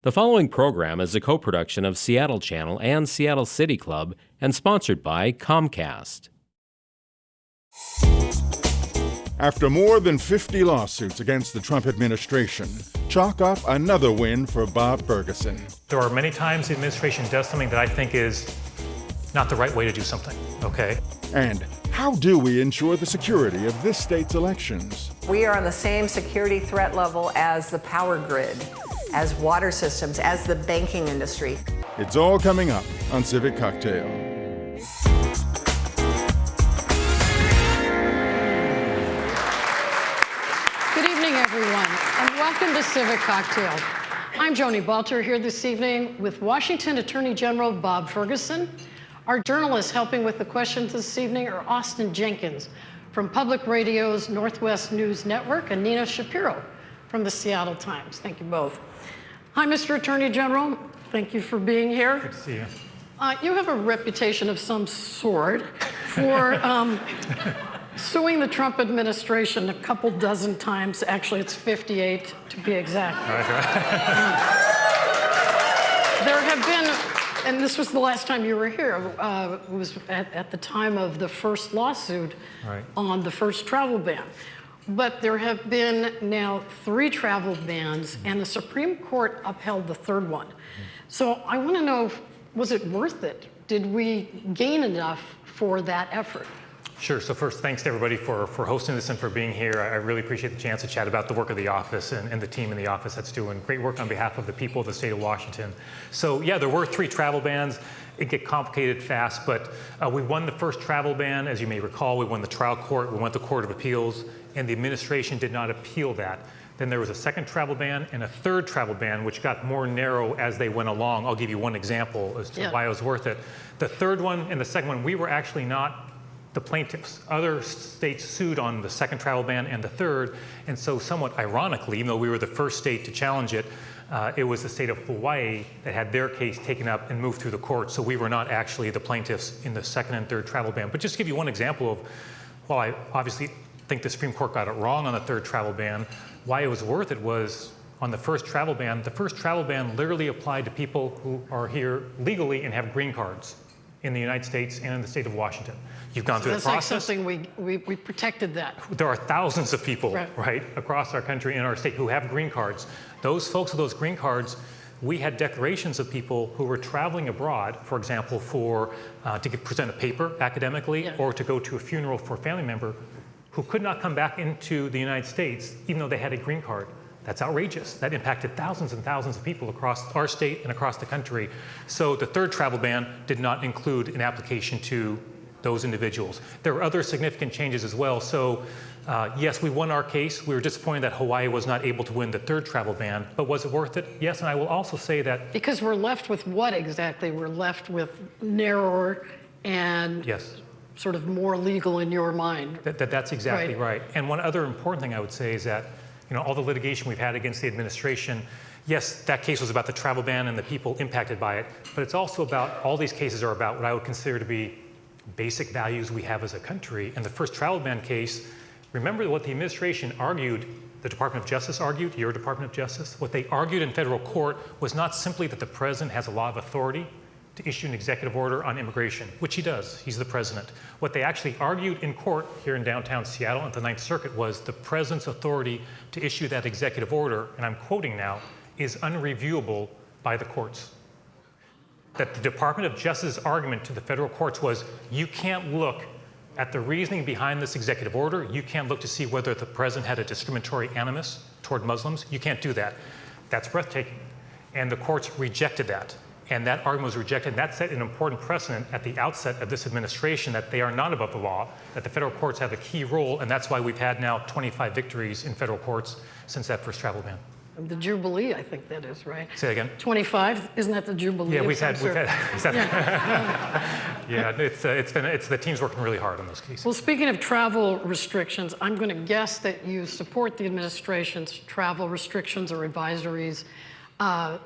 The following program is a co-production of Seattle Channel and Seattle City Club and sponsored by Comcast. After more than 50 lawsuits against the Trump administration, chalk up another win for Bob Ferguson. There are many times the administration does something that I think is not the right way to do something, okay? And how do we ensure the security of this state's elections? We are on the same security threat level as the power grid, as water systems, as the banking industry. It's all coming up on Civic Cocktail. Good evening, everyone, and welcome to Civic Cocktail. I'm Joni Balter here this evening with Washington Attorney General Bob Ferguson. Our journalists helping with the questions this evening are Austin Jenkins from Public Radio's Northwest News Network and Nina Shapiro from the Seattle Times. Thank you both. Hi, Mr. Attorney General. Thank you for being here. Good to see you. You have a reputation of some sort for suing the Trump administration a couple dozen times. Actually, it's 58 to be exact. There have been, and this was the last time you were here, it was at the time of the first lawsuit on the first travel ban. But there have been now 3 travel bans, and the Supreme Court upheld the third one. So I want to know, was it worth it? Did we gain enough for that effort? Sure. So first, thanks to everybody for hosting this and for being here. I really appreciate the chance to chat about the work of the office and the team in the office that's doing great work on behalf of the people of the state of Washington. So yeah, there were 3 travel bans. It get complicated fast, but we won the first travel ban. As you may recall, we won the trial court, we went to Court of Appeals, and the administration did not appeal that. Then there was a second travel ban and a third travel ban, which got more narrow as they went along. I'll give you one example as to why it was worth it. The third one and the second one, we were actually not the plaintiffs. Other states sued on the second travel ban and the third, and so somewhat ironically, even though we were the first state to challenge it, it was the state of Hawaii that had their case taken up and moved through the court, so we were not actually the plaintiffs in the second and third travel ban. But just to give you one example of, while I obviously think the Supreme Court got it wrong on the third travel ban, why it was worth it was on the first travel ban literally applied to people who are here legally and have green cards in the United States and in the state of Washington. You've gone through the process. That's like something we protected that. There are thousands of people, right, across our country and our state who have green cards. Those folks with those green cards, we had declarations of people who were traveling abroad, for example, to present a paper academically or to go to a funeral for a family member who could not come back into the United States even though they had a green card. That's outrageous. That impacted thousands and thousands of people across our state and across the country. So the third travel ban did not include an application to those individuals. There were other significant changes as well. So yes, we won our case. We were disappointed that Hawaii was not able to win the third travel ban, but was it worth it? Yes, and I will also say that— Because we're left with what exactly? We're left with narrower and sort of more legal in your mind. That's exactly right. And one other important thing I would say is that all the litigation we've had against the administration, yes, that case was about the travel ban and the people impacted by it, but it's also about, all these cases are about what I would consider to be basic values we have as a country. And the first travel ban case, remember what the administration argued, the Department of Justice argued, your Department of Justice, what they argued in federal court was not simply that the president has a lot of authority to issue an executive order on immigration, which he does, he's the president. What they actually argued in court here in downtown Seattle at the Ninth Circuit was the president's authority to issue that executive order, and I'm quoting now, is unreviewable by the courts. That the Department of Justice's argument to the federal courts was, you can't look at the reasoning behind this executive order, you can't look to see whether the president had a discriminatory animus toward Muslims, you can't do that. That's breathtaking. And the courts rejected that. And that argument was rejected, and that set an important precedent at the outset of this administration that they are not above the law, that the federal courts have a key role, and that's why we've had now 25 victories in federal courts since that first travel ban. The Jubilee, I think that is, right? Say that again? 25, isn't that the Jubilee? Yeah, we've had it's the team's working really hard on those cases. Well, speaking of travel restrictions, I'm going to guess that you support the administration's travel restrictions or advisories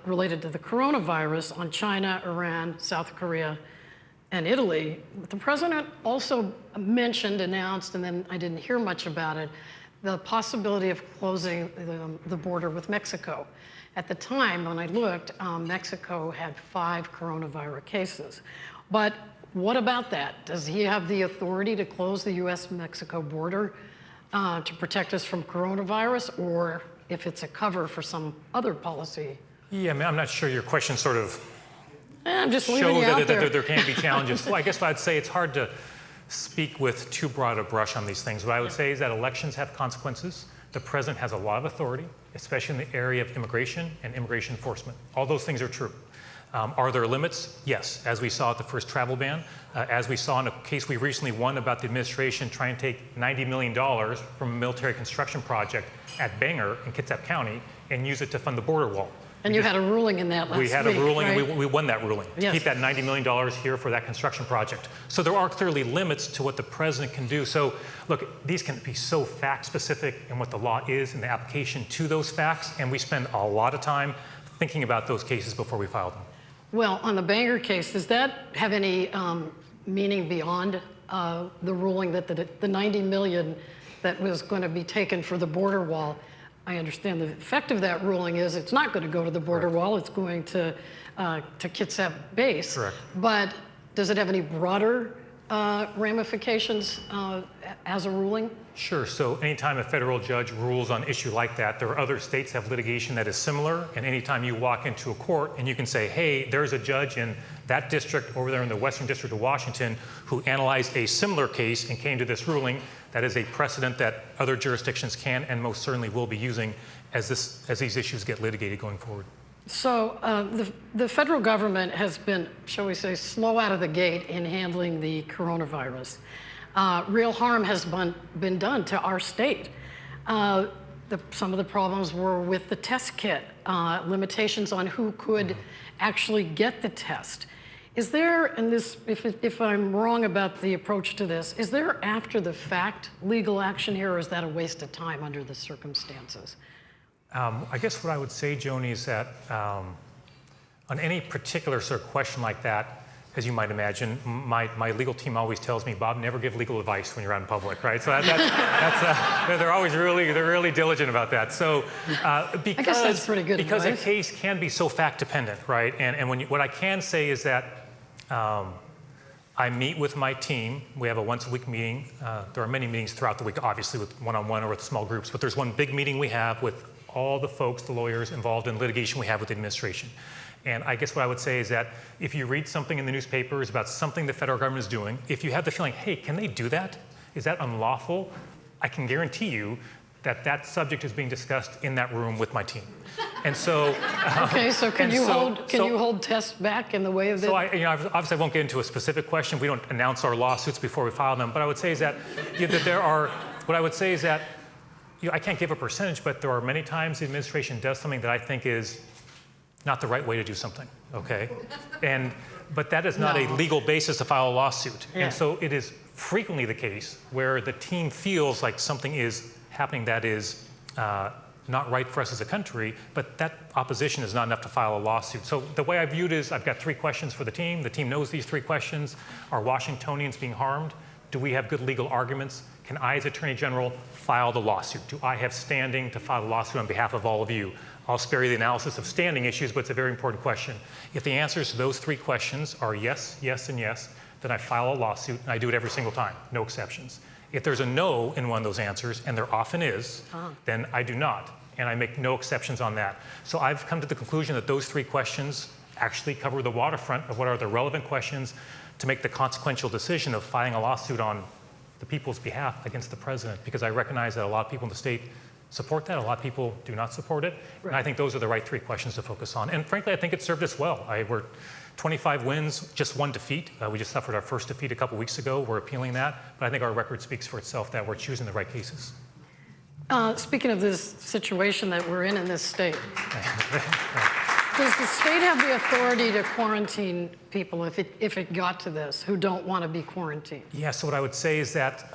related to the coronavirus on China, Iran, South Korea, and Italy. But the president also announced, and then I didn't hear much about it, the possibility of closing the border with Mexico. At the time, when I looked, Mexico had 5 coronavirus cases. But what about that? Does he have the authority to close the U.S.-Mexico border to protect us from coronavirus, or if it's a cover for some other policy? Yeah, I mean, I'm not sure your question sort of I'm just leaving you shows out there. that there can be challenges. Well, I guess I'd say it's hard to speak with too broad a brush on these things. What I would say is that elections have consequences. The president has a lot of authority, especially in the area of immigration and immigration enforcement. All those things are true. Are there limits? Yes, as we saw at the first travel ban, as we saw in a case we recently won about the administration trying to take $90 million from a military construction project at Bangor in Kitsap County and use it to fund the border wall. And you had a ruling in that last week, We had a ruling, right? and we won that ruling. Yes. To keep that $90 million here for that construction project. So there are clearly limits to what the president can do. So look, these can be so fact-specific in what the law is and the application to those facts, and we spend a lot of time thinking about those cases before we file them. Well, on the Bangor case, does that have any meaning beyond the ruling that the 90 million that was going to be taken for the border wall? I understand the effect of that ruling is it's not going to go to the border wall, it's going to Kitsap base. Correct. But does it have any broader ramifications as a ruling? Sure. So anytime a federal judge rules on an issue like that, there are other states that have litigation that is similar. And anytime you walk into a court and you can say, hey, there's a judge in that district over there in the Western District of Washington who analyzed a similar case and came to this ruling, that is a precedent that other jurisdictions can and most certainly will be using as these issues get litigated going forward. So the federal government has been, shall we say, slow out of the gate in handling the coronavirus. Real harm has been done to our state. Some of the problems were with the test kit, limitations on who could actually get the test. Is there, and this, if I'm wrong about the approach to this, is there after the fact legal action here, or is that a waste of time under the circumstances? I guess what I would say, Joni, is that on any particular sort of question like that, as you might imagine, my legal team always tells me, Bob, never give legal advice when you're out in public, right? So they're always really diligent about that. So because, I guess that's pretty good because advice. a case can be so fact dependent, right? And what I can say is that I meet with my team. We have a once-a-week meeting. There are many meetings throughout the week, obviously with one-on-one or with small groups, but there's one big meeting we have with all the folks, the lawyers involved in litigation we have with the administration. And I guess what I would say is that if you read something in the newspapers about something the federal government is doing, if you have the feeling, hey, can they do that? Is that unlawful? I can guarantee you that that subject is being discussed in that room with my team. And so... Okay, so can you hold tests back in the way of the... So obviously I won't get into a specific question. We don't announce our lawsuits before we file them. But I would say is that, what I would say is that, I can't give a percentage, but there are many times the administration does something that I think is not the right way to do something, okay? But that is not a legal basis to file a lawsuit. Yeah. And so it is frequently the case where the team feels like something is happening that is not right for us as a country, but that opposition is not enough to file a lawsuit. So the way I view it is I've got 3 questions for the team. The team knows these 3 questions. Are Washingtonians being harmed? Do we have good legal arguments? Can I, as Attorney General, file the lawsuit? Do I have standing to file a lawsuit on behalf of all of you? I'll spare you the analysis of standing issues, but it's a very important question. If the answers to those 3 questions are yes, yes, and yes, then I file a lawsuit, and I do it every single time, no exceptions. If there's a no in one of those answers, and there often is, then I do not, and I make no exceptions on that. So I've come to the conclusion that those 3 questions actually cover the waterfront of what are the relevant questions to make the consequential decision of filing a lawsuit on the people's behalf against the president, because I recognize that a lot of people in the state support that, a lot of people do not support it, and I think those are the right 3 questions to focus on. And frankly, I think it served us well. We're 25 wins, just 1 defeat. We just suffered our first defeat a couple weeks ago. We're appealing that, but I think our record speaks for itself that we're choosing the right cases. Speaking of this situation that we're in this state, Does the state have the authority to quarantine people if it got to this, who don't want to be quarantined? Yeah, so what I would say is that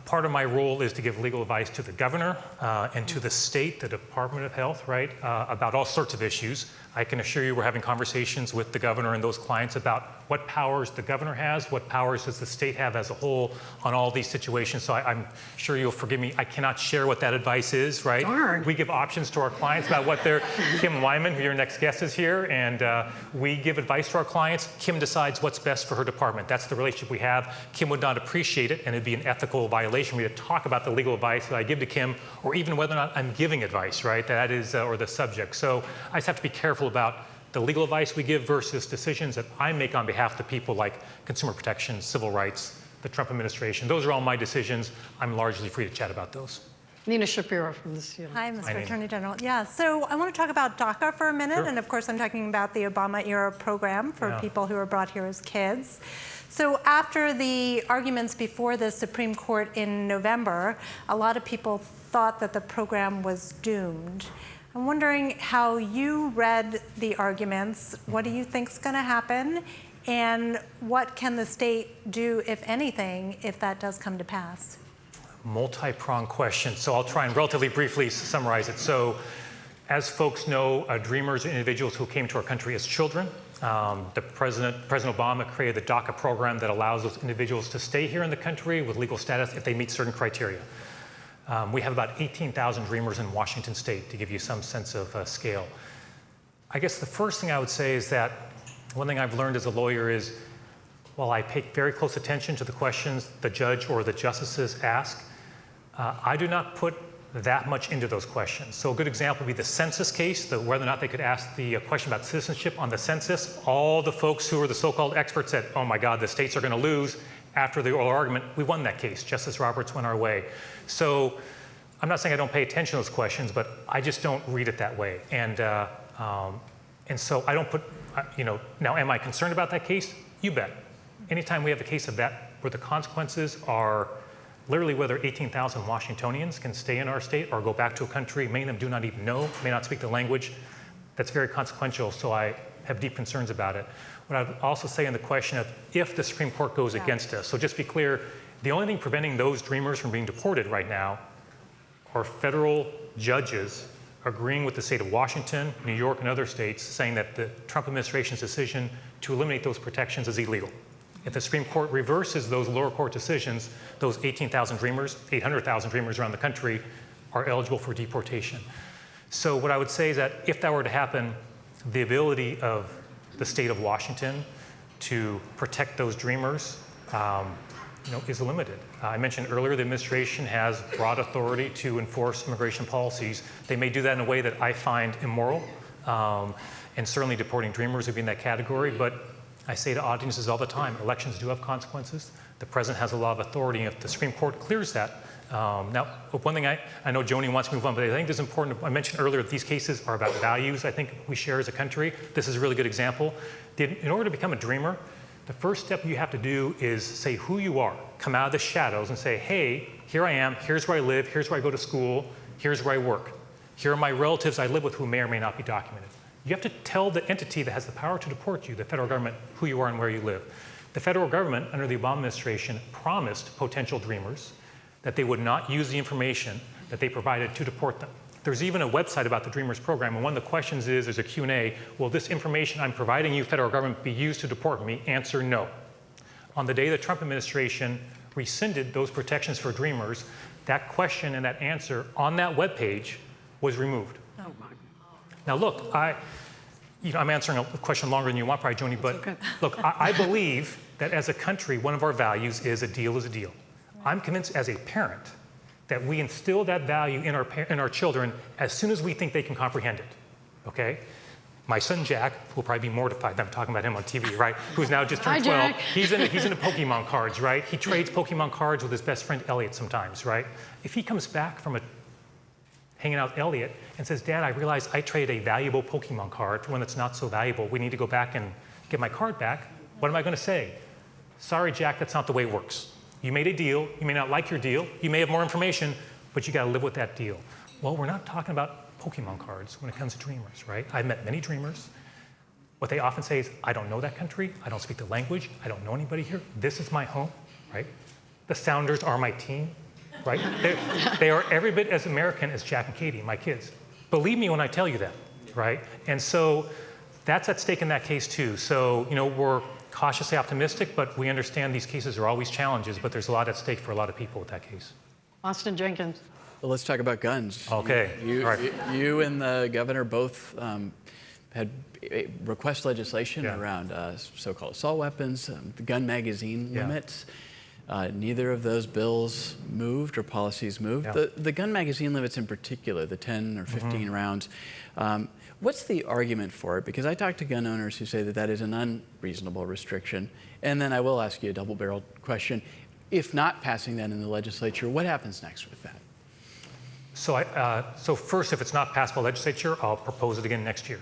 part of my role is to give legal advice to the governor and to the state, the Department of Health, right, about all sorts of issues. I can assure you we're having conversations with the governor and those clients about what powers the governor has, what powers does the state have as a whole on all these situations. So I'm sure you'll forgive me, I cannot share what that advice is, right? Darn. We give options to our clients about what they're, Kim Wyman, who your next guest is here, and we give advice to our clients. Kim decides what's best for her department. That's the relationship we have. Kim would not appreciate it, and it'd be an ethical violation for me to talk about the legal advice that I give to Kim, or even whether or not I'm giving advice, right? That is, or the subject. So I just have to be careful about the legal advice we give versus decisions that I make on behalf of the people like consumer protection, civil rights, the Trump administration. Those are all my decisions. I'm largely free to chat about those. Nina Shapiro from the CNN. Hi, Mr. Hi, Attorney General. Yeah, so I want to talk about DACA for a minute. Sure. And of course, I'm talking about the Obama-era program for people who are brought here as kids. So after the arguments before the Supreme Court in November, a lot of people thought that the program was doomed. I'm wondering how you read the arguments. What do you think is going to happen? And what can the state do, if anything, if that does come to pass? Multi-pronged question. So I'll try and relatively briefly summarize it. So as folks know, dreamers are individuals who came to our country as children. President Obama created the DACA program that allows those individuals to stay here in the country with legal status if they meet certain criteria. We have about 18,000 dreamers in Washington state, to give you some sense of scale. I guess the first thing I would say is that one thing I've learned as a lawyer is, while I pay very close attention to the questions the judge or the justices ask, I do not put that much into those questions. So a good example would be the census case, whether or not they could ask the question about citizenship on the census. All the folks who are the so-called experts said, oh my God, the states are going to lose. After the oral argument, we won that case. Justice Roberts went our way. So I'm not saying I don't pay attention to those questions, but I just don't read it that way. And so I don't put, now am I concerned about that case? You bet. Anytime we have a case of that where the consequences are literally whether 18,000 Washingtonians can stay in our state or go back to a country many of them do not even know, may not speak the language, that's very consequential, so I have deep concerns about it. What I'd also say in the question of if the Supreme Court goes against us, so just be clear, the only thing preventing those dreamers from being deported right now are federal judges agreeing with the state of Washington, New York, and other states saying that the Trump administration's decision to eliminate those protections is illegal. If the Supreme Court reverses those lower court decisions, those 18,000 dreamers, 800,000 dreamers around the country are eligible for deportation. So what I would say is that if that were to happen, the ability of the state of Washington to protect those dreamers is limited. I mentioned earlier the administration has broad authority to enforce immigration policies. They may do that in a way that I find immoral, and certainly deporting dreamers would be in that category, but I say to audiences all the time, elections do have consequences. The president has a lot of authority, and if the Supreme Court clears that. Now, one thing I know Joni wants to move on, but I think it's important, I mentioned earlier that these cases are about values I think we share as a country. This is a really good example. In order to become a dreamer, the first step you have to do is say who you are. Come out of the shadows and say, hey, here I am, here's where I live, here's where I go to school, here's where I work. Here are my relatives I live with who may or may not be documented. You have to tell the entity that has the power to deport you, the federal government, who you are and where you live. The federal government, under the Obama administration, promised potential dreamers that they would not use the information that they provided to deport them. There's even a website about the Dreamers program, and one of the questions is, there's a Q&A, will this information I'm providing you, federal government, be used to deport me? Answer, no. On the day the Trump administration rescinded those protections for dreamers, that question and that answer on that webpage was removed. Oh my. Now look, I'm answering a question longer than you want, probably, Joni, but okay. Look, I believe that as a country, one of our values is a deal is a deal. I'm convinced as a parent that we instill that value in our children as soon as we think they can comprehend it, okay? My son Jack will probably be mortified that I'm talking about him on TV, right? Who's now just turned 12. Jack. He's into Pokemon cards, right? He trades Pokemon cards with his best friend Elliot sometimes, right? If he comes back from hanging out with Elliot and says, Dad, I realized I traded a valuable Pokemon card for one that's not so valuable. We need to go back and get my card back. What am I going to say? Sorry, Jack, that's not the way it works. You made a deal. You may not like your deal. You may have more information, but you got to live with that deal. Well, we're not talking about Pokemon cards when it comes to dreamers, right? I've met many dreamers. what they often say is, I don't know that country, I don't speak the language, I don't know anybody here, this is my home, right? The Sounders are my team, right? They are every bit as American as Jack and Katie, my kids. Believe me when I tell you that, right? And so that's at stake in that case too. So, we're cautiously optimistic, but we understand these cases are always challenges, but there's a lot at stake for a lot of people with that case. Austin Jenkins. Well, let's talk about guns. Okay. You and the governor both had request legislation around so-called assault weapons, the gun magazine limits. Neither of those bills moved or policies moved. Yeah. The gun magazine limits in particular, the 10 or 15 rounds, what's the argument for it? Because I talk to gun owners who say that that is an unreasonable restriction. And then I will ask you a double-barreled question. If not passing that in the legislature, what happens next with that? So first, if it's not passed by legislature, I'll propose it again next year.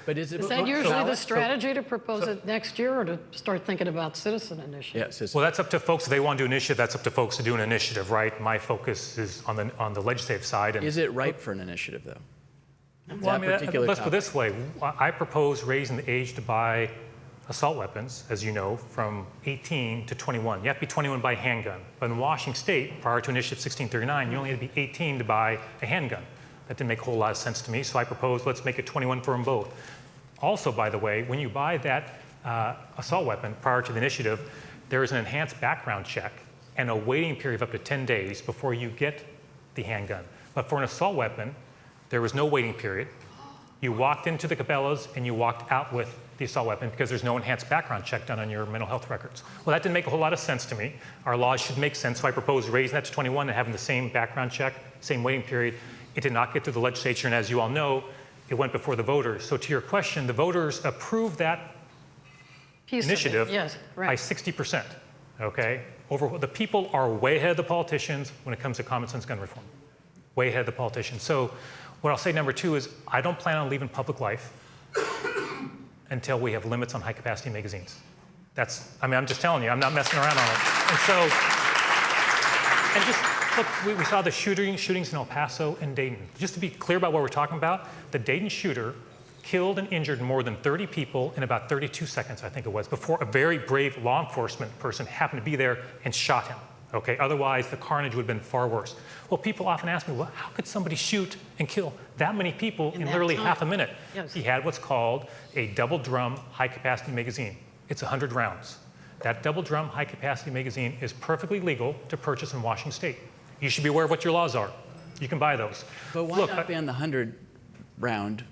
But is that usually the strategy to propose it next year, or to start thinking about citizen initiative? Yes. Well, that's up to folks. If they want to do an initiative, that's up to folks to do an initiative, right? My focus is on the legislative side. Is it ripe for an initiative, though? Well, let's put it this way. I propose raising the age to buy assault weapons, as you know, from 18 to 21. You have to be 21 to buy a handgun. But in Washington State, prior to Initiative 1639, you only had to be 18 to buy a handgun. That didn't make a whole lot of sense to me, so I proposed let's make it 21 for them both. Also, by the way, when you buy that assault weapon prior to the initiative, there is an enhanced background check and a waiting period of up to 10 days before you get the handgun. But for an assault weapon, there was no waiting period. You walked into the Cabela's and you walked out with the assault weapon because there's no enhanced background check done on your mental health records. Well, that didn't make a whole lot of sense to me. Our laws should make sense, so I proposed raising that to 21 and having the same background check, same waiting period. It did not get through the legislature, and as you all know, it went before the voters. So to your question, the voters approved that initiative by 60%, okay? The people are way ahead of the politicians when it comes to common sense gun reform. Way ahead of the politicians. So what I'll say number two is I don't plan on leaving public life until we have limits on high-capacity magazines. I'm just telling you, I'm not messing around on it. And just look, we saw the shootings in El Paso and Dayton. Just to be clear about what we're talking about, the Dayton shooter killed and injured more than 30 people in about 32 seconds, I think it was, before a very brave law enforcement person happened to be there and shot him. Okay, otherwise the carnage would have been far worse. Well, people often ask me, well, how could somebody shoot and kill that many people in literally half a minute? Yes. He had what's called a double drum high-capacity magazine. It's 100 rounds. That double drum high-capacity magazine is perfectly legal to purchase in Washington State. You should be aware of what your laws are. You can buy those. But why not ban the 100 round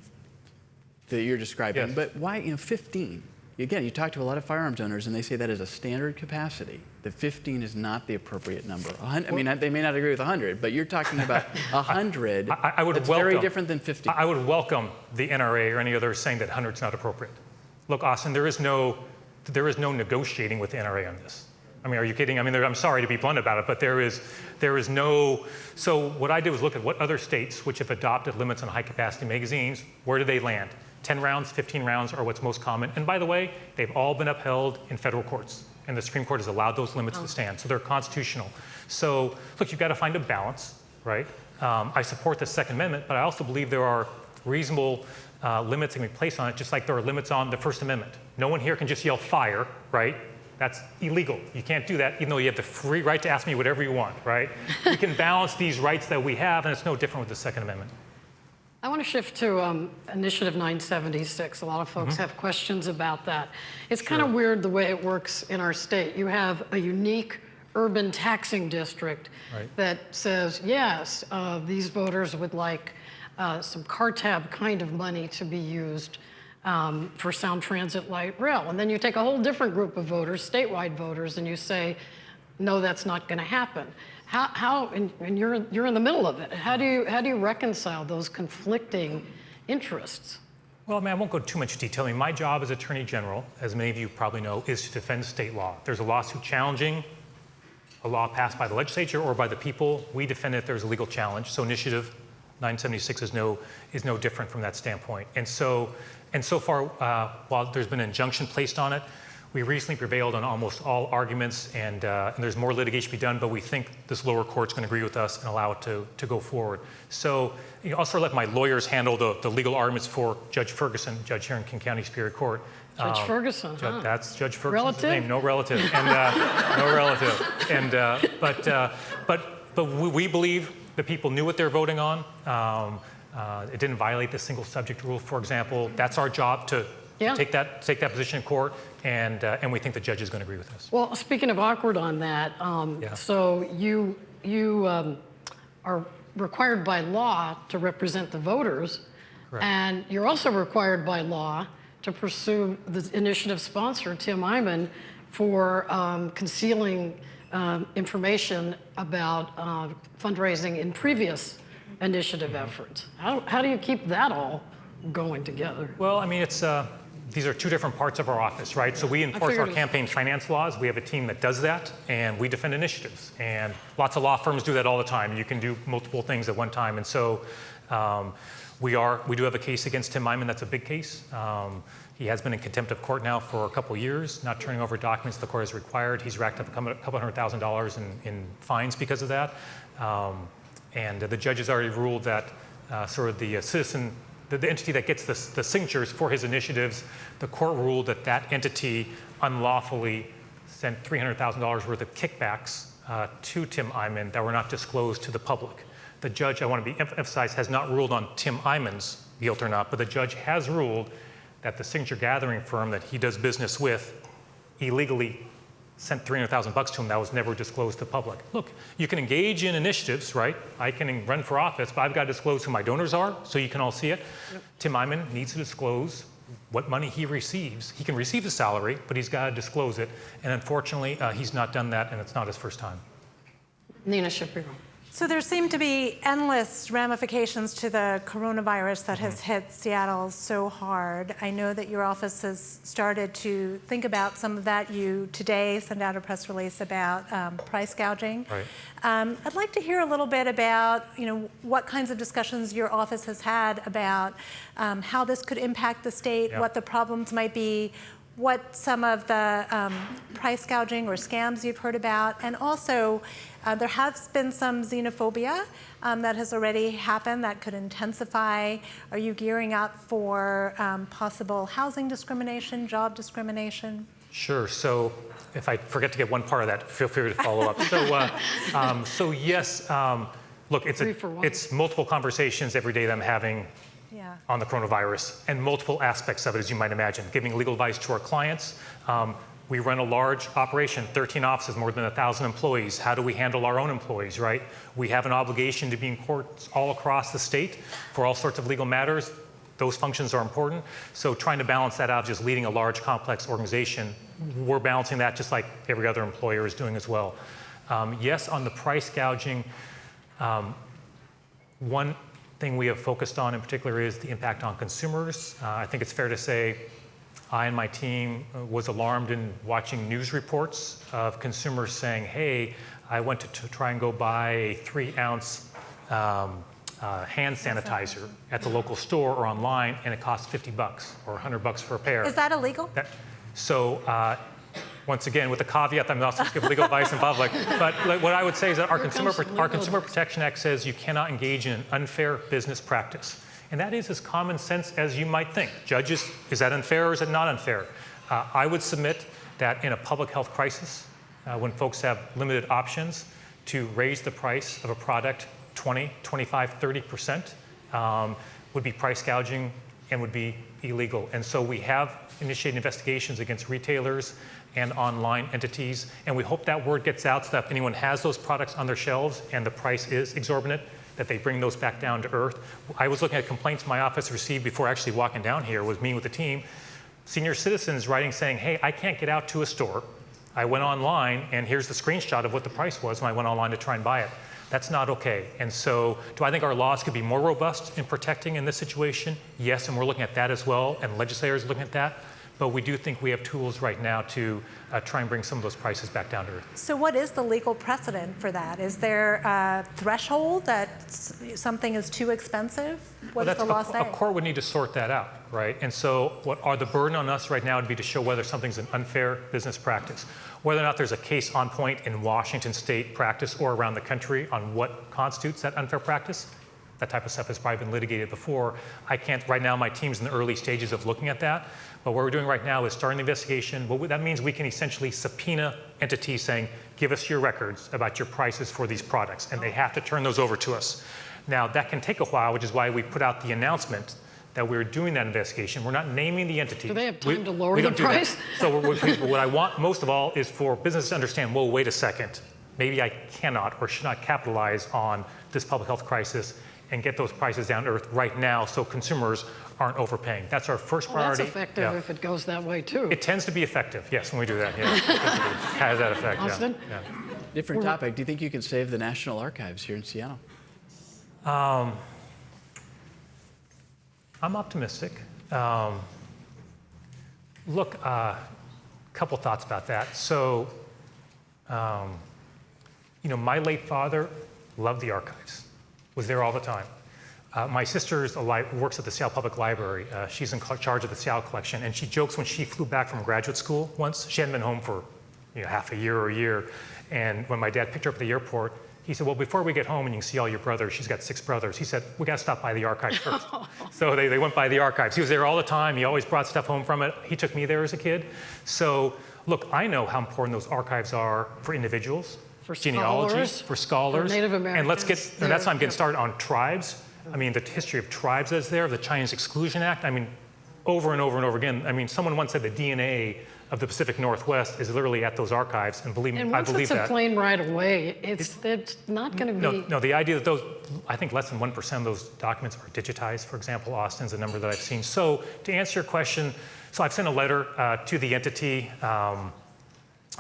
that you're describing? Yes. But why 15? Again, you talk to a lot of firearms owners, and they say that is a standard capacity. That 15 is not the appropriate number. I mean, they may not agree with 100, but you're talking about 100. I would that's welcome, very different than 50. I would welcome the NRA or any other saying that 100 is not appropriate. Look, Austin, there is no negotiating with the NRA on this. I mean, are you kidding? I mean, I'm sorry to be blunt about it, but there is no. So what I did was look at what other states which have adopted limits on high-capacity magazines, where do they land? 10 rounds, 15 rounds are what's most common. And by the way, they've all been upheld in federal courts. And the Supreme Court has allowed those limits to stand. So they're constitutional. So look, you've got to find a balance, right? I support the Second Amendment, but I also believe there are reasonable limits that can be placed on it, just like there are limits on the First Amendment. No one here can just yell fire, right? That's illegal. You can't do that, even though you have the free right to ask me whatever you want, right? We can balance these rights that we have, and it's no different with the Second Amendment. I want to shift to Initiative 976. A lot of folks have questions about that. It's kind of weird the way it works in our state. You have a unique urban taxing district that says, yes, these voters would like some car tab kind of money to be used for Sound Transit Light Rail. And then you take a whole different group of voters, statewide voters, and you say, no, that's not going to happen. And you're in the middle of it. How do you reconcile those conflicting interests? Well, I mean, I won't go too much detail. I mean, my job as Attorney General, as many of you probably know, is to defend state law. If there's a lawsuit challenging a law passed by the legislature or by the people, we defend it if there's a legal challenge. So Initiative 976 is no different from that standpoint. And so far, while there's been an injunction placed on it, We recently prevailed on almost all arguments, and there's more litigation to be done, but we think this lower court's going to agree with us and allow it to go forward. So I'll sort of let my lawyers handle the legal arguments for Judge Ferguson, judge here in King County Superior Court. Judge Ferguson, huh? That's Judge Ferguson's Relative? name. No relative. And no relative. And but we believe the people knew what they're voting on. It didn't violate the single subject rule, for example. That's our job to take that position in court, and we think the judge is going to agree with us. Well, speaking of awkward on that, so you are required by law to represent the voters, correct, and you're also required by law to pursue the initiative sponsor, Tim Wyman, for concealing information about fundraising in previous initiative efforts. How do you keep that all going together? Well, I mean, it's these are two different parts of our office, right? So we enforce our campaign finance laws. We have a team that does that, and we defend initiatives. And lots of law firms do that all the time. You can do multiple things at one time. And so we do have a case against Tim Wyman. That's a big case. He has been in contempt of court now for a couple of years, not turning over documents the court has required. He's racked up a couple $100,000 in fines because of that. And the judge has already ruled that sort of the citizen, the entity that gets the signatures for his initiatives, the court ruled that that entity unlawfully sent $300,000 worth of kickbacks to Tim Wyman that were not disclosed to the public. The judge, I want to be emphasized, has not ruled on Tim Wyman's guilt or not, but the judge has ruled that the signature gathering firm that he does business with illegally sent $300,000 to him that was never disclosed to the public. Look, you can engage in initiatives, right? I can run for office, but I've got to disclose who my donors are so you can all see it. Yep. Tim Wyman needs to disclose what money he receives. He can receive the salary, but he's got to disclose it. And unfortunately, he's not done that, and it's not his first time. Nina Shapiro. So there seem to be endless ramifications to the coronavirus that has hit Seattle so hard. I know that your office has started to think about some of that. You today sent out a press release about price gouging. Right. I'd like to hear a little bit about, what kinds of discussions your office has had about how this could impact the state, what the problems might be, what some of the price gouging or scams you've heard about, and also there has been some xenophobia that has already happened that could intensify. Are you gearing up for possible housing discrimination, job discrimination? Sure. So if I forget to get one part of that, feel free to follow up. So yes, look, it's multiple conversations every day that I'm having on the coronavirus, and multiple aspects of it, as you might imagine. Giving legal advice to our clients. We run a large operation, 13 offices, more than 1,000 employees. How do we handle our own employees, right? We have an obligation to be in courts all across the state for all sorts of legal matters. Those functions are important. So trying to balance that out, just leading a large, complex organization, we're balancing that just like every other employer is doing as well. Yes, on the price gouging, one thing we have focused on in particular is the impact on consumers. I think it's fair to say I and my team was alarmed in watching news reports of consumers saying, hey, I went to try and go buy a 3-ounce hand sanitizer at the local store or online, and it costs $50 or $100 for a pair. Is that illegal? Once again, with the caveat that I'm not supposed to give legal advice in public, but what I would say is that our Consumer Protection Act says you cannot engage in an unfair business practice. And that is as common sense as you might think. Judges, is that unfair or is it not unfair? I would submit that in a public health crisis, when folks have limited options, to raise the price of a product 20, 25, 30% would be price gouging and would be illegal. And so we have initiated investigations against retailers and online entities, and we hope that word gets out so that if anyone has those products on their shelves and the price is exorbitant, that they bring those back down to earth. I was looking at complaints my office received before actually walking down here, was meeting with the team. Senior citizens writing saying, hey, I can't get out to a store. I went online, and here's the screenshot of what the price was when I went online to try and buy it. That's not okay. And so do I think our laws could be more robust in protecting in this situation? Yes, and we're looking at that as well, and legislators are looking at that. but we do think we have tools right now to try and bring some of those prices back down to earth. So what is the legal precedent for that? Is there a threshold that something is too expensive? What does the law say? A court would need to sort that out, right? And so the burden on us right now would be to show whether something's an unfair business practice, whether or not there's a case on point in Washington state practice or around the country on what constitutes that unfair practice. That type of stuff has probably been litigated before. I can't, right now my team's in the early stages of looking at that, but what we're doing right now is starting the investigation. But that means we can essentially subpoena entities saying, give us your records about your prices for these products, and they have to turn those over to us. Now that can take a while, which is why we put out the announcement that we're doing that investigation. We're not naming the entity. Do they have time to lower the price? So what I want most of all is for businesses to understand, whoa, wait a second, maybe I cannot or should not capitalize on this public health crisis and get those prices down to earth right now so consumers aren't overpaying. That's our first priority. That's effective if it goes that way too. It tends to be effective, yes, when we do that. Yeah. Has that effect, Austin? Yeah. Different topic. Do you think you can save the National Archives here in Seattle? I'm optimistic. Look, a couple thoughts about that. So, my late father loved the archives, was there all the time. My sister works at the Seattle Public Library. She's in charge of the Seattle collection, and she jokes when she flew back from graduate school once, she hadn't been home for half a year or a year, and when my dad picked her up at the airport, he said, well, before we get home and you can see all your brothers, she's got 6 brothers, he said, we got to stop by the archives first. So they went by the archives. He was there all the time. He always brought stuff home from it. He took me there as a kid. So look, I know how important those archives are for individuals, for genealogies, for scholars. For Native Americans. And that's why I'm getting started on tribes. I mean, the history of tribes is there, the Chinese Exclusion Act. I mean, over and over and over again. I mean, someone once said the DNA of the Pacific Northwest is literally at those archives, and believe me, I believe that. And once it's a plane right away, it's not going to be... No, the idea that those, I think less than 1% of those documents are digitized, for example. Austin's a number that I've seen. So to answer your question, so I've sent a letter to the entity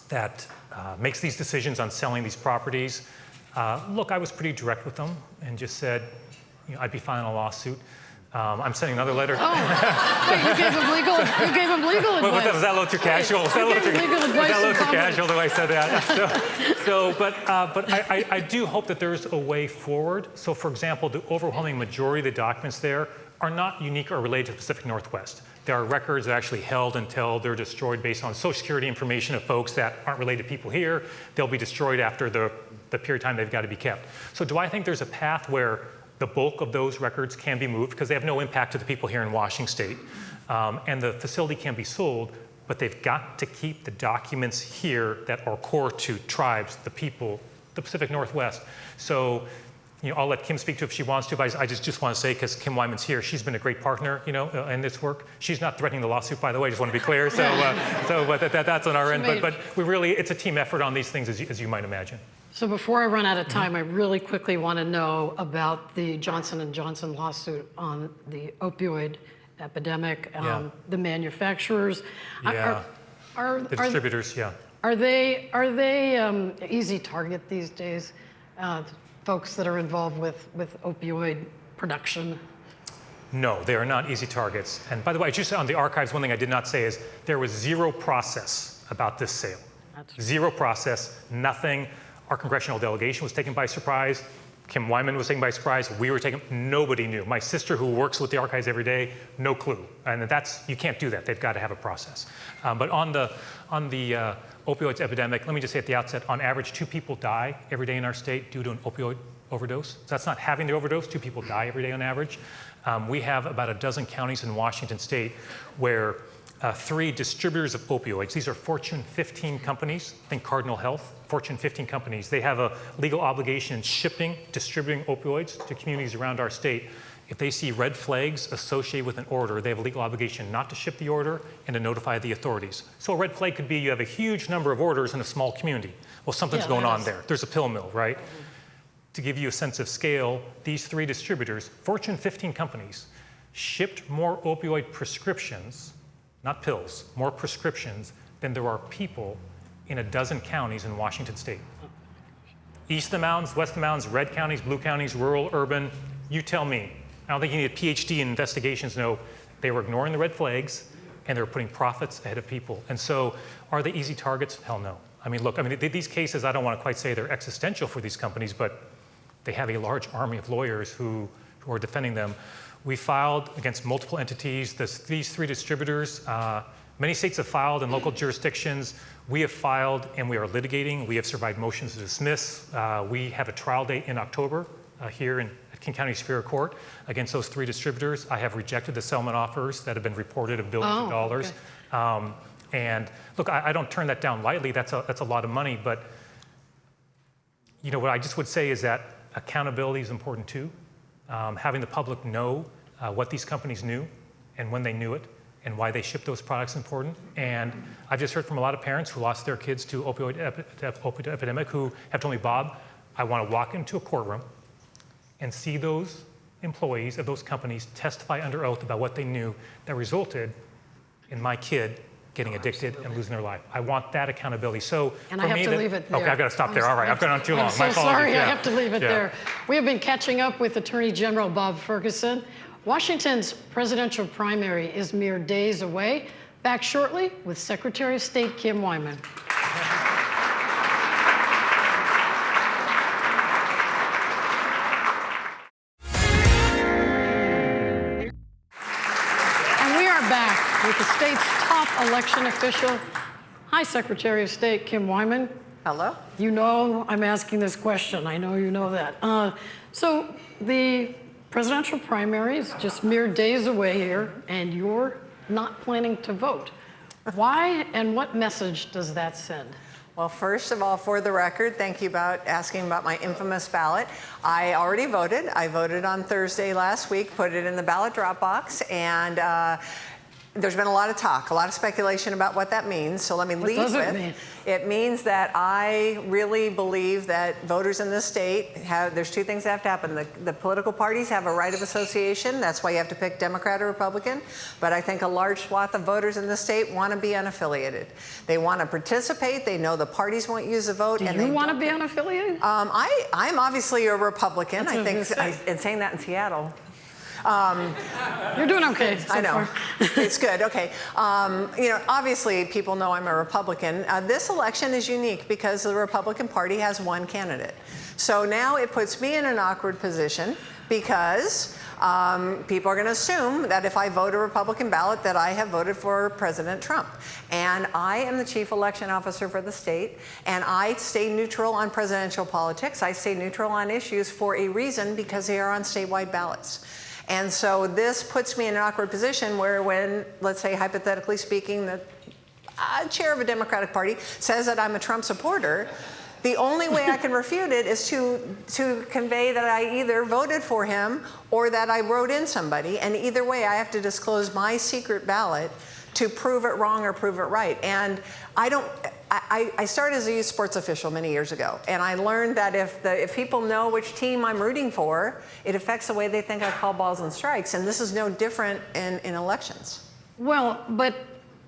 that makes these decisions on selling these properties. Look, I was pretty direct with them and just said, I'd be filing a lawsuit. I'm sending another letter. Oh, wait, you gave him legal advice. Was that a little too casual? Was that a little too casual the way I said that? But I do hope that there's a way forward. So, for example, the overwhelming majority of the documents there are not unique or related to the Pacific Northwest. There are records that are actually held until they're destroyed based on Social Security information of folks that aren't related to people here. They'll be destroyed after the period of time they've got to be kept. So do I think there's a path where the bulk of those records can be moved because they have no impact to the people here in Washington State, and the facility can be sold, but they've got to keep the documents here that are core to tribes, the people, the Pacific Northwest. So, I'll let Kim speak to it if she wants to, but I just want to say, because Kim Wyman's here, she's been a great partner, in this work. She's not threatening the lawsuit, by the way, I just want to be clear. But that's on our end. But it's a team effort on these things, as you might imagine. So before I run out of time, I really quickly want to know about the Johnson & Johnson lawsuit on the opioid epidemic, the manufacturers. Yeah. The distributors, Are they easy target these days, folks that are involved with opioid production? No, they are not easy targets. And by the way, just on the archives, one thing I did not say is there was zero process about this sale. Zero process, nothing. Our congressional delegation was taken by surprise. Kim Wyman was taken by surprise. We were taken, nobody knew. My sister, who works with the archives every day, no clue. And you can't do that. They've got to have a process. But on the opioids epidemic, let me just say at the outset, on average, 2 people die every day in our state due to an opioid overdose. So that's not having the overdose, 2 people die every day on average. We have about a dozen counties in Washington State where 3 distributors of opioids, these are Fortune 15 companies, think Cardinal Health, Fortune 15 companies. They have a legal obligation in shipping, distributing opioids to communities around our state. If they see red flags associated with an order, they have a legal obligation not to ship the order and to notify the authorities. So a red flag could be you have a huge number of orders in a small community. Well, something's going on there. There's a pill mill, right? To give you a sense of scale, these 3 distributors, Fortune 15 companies, shipped more opioid prescriptions, not pills, more prescriptions than there are people in a dozen counties in Washington State. East of the mountains, west of the mountains, red counties, blue counties, rural, urban, you tell me. I don't think you need a PhD in investigations to know they were ignoring the red flags and they're putting profits ahead of people. And so are they easy targets? Hell no. I mean, look, I mean, these cases, I don't want to quite say they're existential for these companies, but they have a large army of lawyers who are defending them. We filed against multiple entities. These 3 distributors, many states have filed in local jurisdictions. We have filed and we are litigating. We have survived motions to dismiss. We have a trial date in October here at King County Superior Court against those 3 distributors. I have rejected the settlement offers that have been reported of billions of dollars. Okay. And look, I don't turn that down lightly. That's a lot of money. But you know what I just would say is that accountability is important too. Having the public know what these companies knew and when they knew it and why they shipped those products is important. And I've just heard from a lot of parents who lost their kids to opioid epidemic who have told me, Bob, I want to walk into a courtroom and see those employees of those companies testify under oath about what they knew that resulted in my kid getting addicted and losing their life. I want that accountability. So and I have to leave it there. Okay, I've got to stop there. All right, I've gone on too long. I'm so sorry, I have to leave it there. We have been catching up with Attorney General Bob Ferguson. Washington's presidential primary is mere days away. Back shortly with Secretary of State Kim Wyman. With the state's top election official. Hi, Secretary of State Kim Wyman. Hello. You know I'm asking this question. I know you know that. So the presidential primary is just mere days away here, and you're not planning to vote. Why, and what message does that send? Well, first of all, for the record, thank you about asking about my infamous ballot. I already voted. I voted on Thursday last week, put it in the ballot drop box, and there's been a lot of talk, a lot of speculation about what that means. So let me lead with. What does it mean? It means that I really believe that voters in this state there's 2 things that have to happen. The political parties have a right of association. That's why you have to pick Democrat or Republican. But I think a large swath of voters in this state want to be unaffiliated. They want to participate. They know the parties won't use the vote. Do you want to be unaffiliated? I'm obviously a Republican. That's I think, and saying that in Seattle. You're doing okay so I know. far. It's good. Okay. You know, obviously, people know I'm a Republican. This election is unique because the Republican Party has 1 candidate. So now it puts me in an awkward position because people are going to assume that if I vote a Republican ballot that I have voted for President Trump. And I am the chief election officer for the state, and I stay neutral on presidential politics. I stay neutral on issues for a reason, because they are on statewide ballots. And so this puts me in an awkward position where when, let's say, hypothetically speaking, the chair of a Democratic Party says that I'm a Trump supporter, the only way I can refute it is to convey that I either voted for him or that I wrote in somebody. And either way, I have to disclose my secret ballot to prove it wrong or prove it right. And I started as a youth sports official many years ago, and I learned that if people know which team I'm rooting for, it affects the way they think I call balls and strikes, and this is no different in elections. Well, but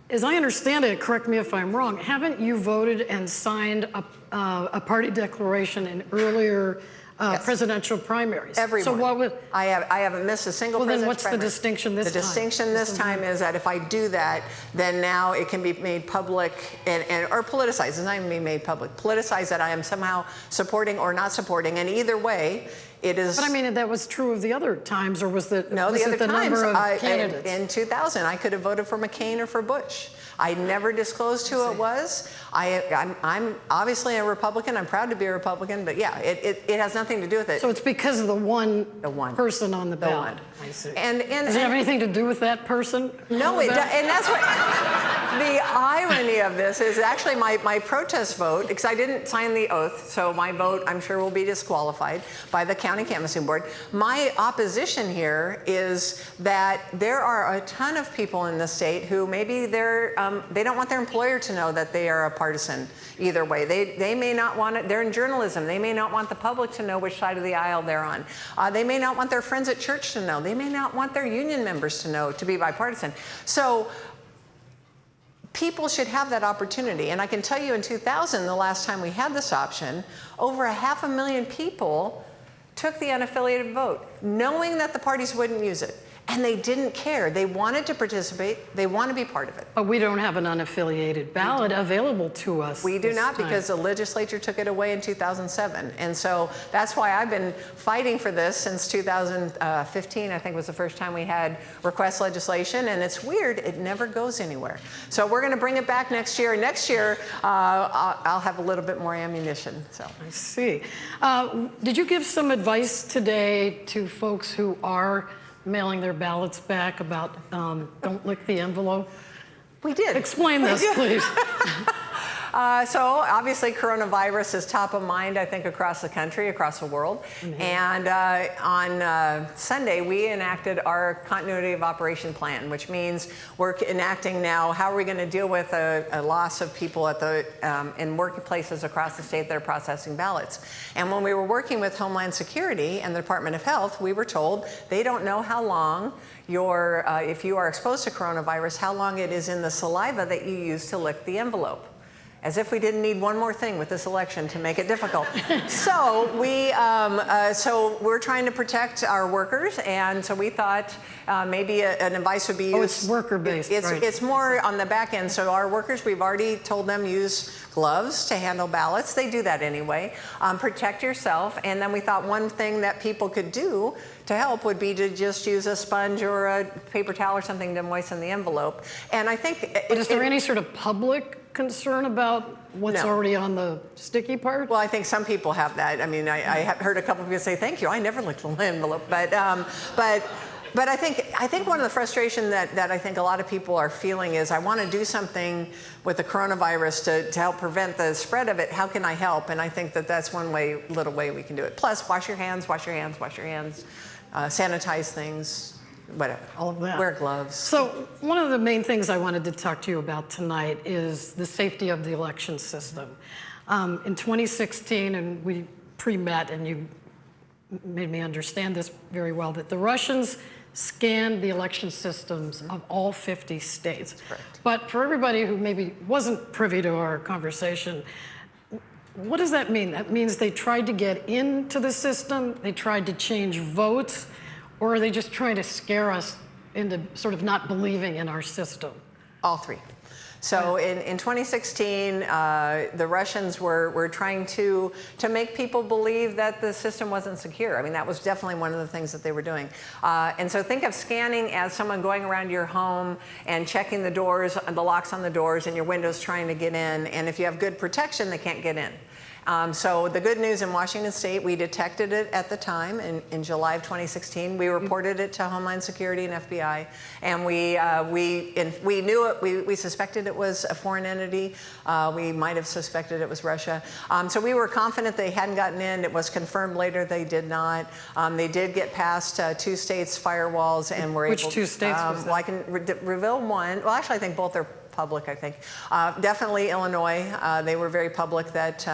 as I understand it, correct me if I'm wrong, haven't you voted and signed a party declaration in earlier Yes. presidential primaries? Everyone. So what would... I haven't missed a single presidential primary. Well, then what's the distinction this time? The distinction this time is that if I do that, then now it can be made public or politicized. It's not even being made public. Politicized that I am somehow supporting or not supporting, and either way, it is... But I mean, that was true of the other times, or was it no, the other times, number of candidates? In 2000, I could have voted for McCain or for Bush. I never disclosed who it was. I'm obviously a Republican. I'm proud to be a Republican, but yeah, it has nothing to do with it. So it's because of the one person on the ballot. I see. Does it have anything to do with that person? No, it does, and that's what the irony of this is. Actually, my protest vote, because I didn't sign the oath, so my vote I'm sure will be disqualified by the county canvassing board. My opposition here is that there are a ton of people in the state who maybe they don't want their employer to know that they are a partisan either way. They may not want it. They're in journalism. They may not want the public to know which side of the aisle they're on. They may not want their friends at church to know. They may not want their union members to know, to be bipartisan. So people should have that opportunity. And I can tell you in 2000, the last time we had this option, over 500,000 people took the unaffiliated vote, knowing that the parties wouldn't use it. And they didn't care. They wanted to participate. They want to be part of it. But we don't have an unaffiliated ballot available to us. We do not, time. because the legislature took it away in 2007. And so that's why I've been fighting for this since 2015, I think was the first time we had request legislation. And it's weird, it never goes anywhere. So we're going to bring it back next year. Next year, I'll have a little bit more ammunition. So I see. Did you give some advice today to folks who are mailing their ballots back about don't lick the envelope? we did. Explain this, please. So obviously coronavirus is top of mind, I think, across the country, across the world. Mm-hmm. And on Sunday, we enacted our continuity of operation plan, which means we're enacting now how are we going to deal with a loss of people at the in workplaces across the state that are processing ballots. And when we were working with Homeland Security and the Department of Health, we were told they don't know how long if you are exposed to coronavirus, how long it is in the saliva that you use to lick the envelope. As if we didn't need one more thing with this election to make it difficult. So we're trying to protect our workers, and so we thought maybe an advice would be used. Oh, it's worker-based, right. It's more on the back end. So our workers, we've already told them use gloves to handle ballots. They do that anyway. Protect yourself. And then we thought one thing that people could do to help would be to just use a sponge or a paper towel or something to moisten the envelope. And I think... But is there any sort of public concern about what's already on the sticky part? Well, I think some people have that. I mean, I have heard a couple of people say, thank you, I never licked the envelope. But I think one of the frustration that I think a lot of people are feeling is, I want to do something with the coronavirus to help prevent the spread of it. How can I help? And I think that that's one little way we can do it. Plus, wash your hands, sanitize things. Whatever. All of that. Wear gloves. So one of the main things I wanted to talk to you about tonight is the safety of the election system. In 2016, and we pre-met, and you made me understand this very well, that the Russians scanned the election systems of all 50 states. That's correct. But for everybody who maybe wasn't privy to our conversation, what does that mean? That means they tried to get into the system, they tried to change votes, or are they just trying to scare us into sort of not believing in our system? All three. So in 2016, the Russians were trying to make people believe that the system wasn't secure. I mean, that was definitely one of the things that they were doing. And so think of scanning as someone going around your home and checking the doors, the locks on the doors and your windows trying to get in. And if you have good protection, they can't get in. So the good news in Washington State, we detected it at the time in July of 2016. We reported it to Homeland Security and FBI, and we knew it. We suspected it was a foreign entity. We might have suspected it was Russia. So we were confident they hadn't gotten in. It was confirmed later they did not. They did get past 2 states' firewalls and were able. Which 2 states was that? Well, I can reveal one. Well, actually, I think both are public, I think. Definitely Illinois. They were very public that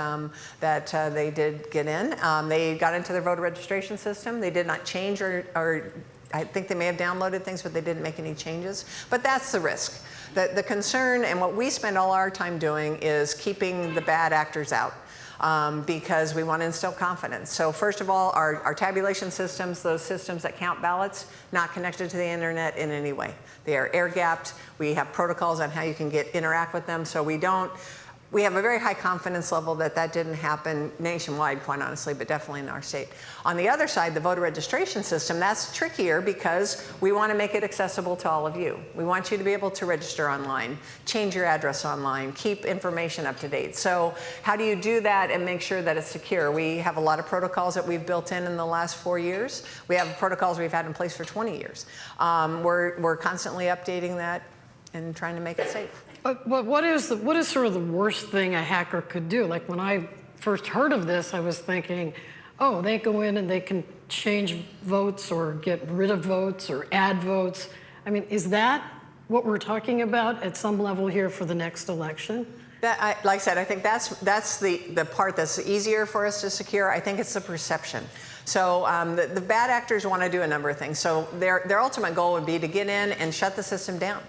they did get in. They got into their voter registration system. They did not change or I think they may have downloaded things, but they didn't make any changes. But that's the risk. The concern, and what we spend all our time doing, is keeping the bad actors out. Because we want to instill confidence. So first of all, our tabulation systems, those systems that count ballots, not connected to the internet in any way. They are air-gapped. We have protocols on how you can interact with them. So we have a very high confidence level that didn't happen nationwide, quite honestly, but definitely in our state. On the other side, the voter registration system, that's trickier because we want to make it accessible to all of you. We want you to be able to register online, change your address online, keep information up to date. So how do you do that and make sure that it's secure? We have a lot of protocols that we've built in the last 4 years. We have protocols we've had in place for 20 years. We're constantly updating that and trying to make it safe. But what is sort of the worst thing a hacker could do? Like when I first heard of this, I was thinking, oh, they go in and they can change votes or get rid of votes or add votes. I mean, is that what we're talking about at some level here for the next election? Like I said, I think that's the part that's easier for us to secure. I think it's the perception. So the bad actors want to do a number of things. So their ultimate goal would be to get in and shut the system down.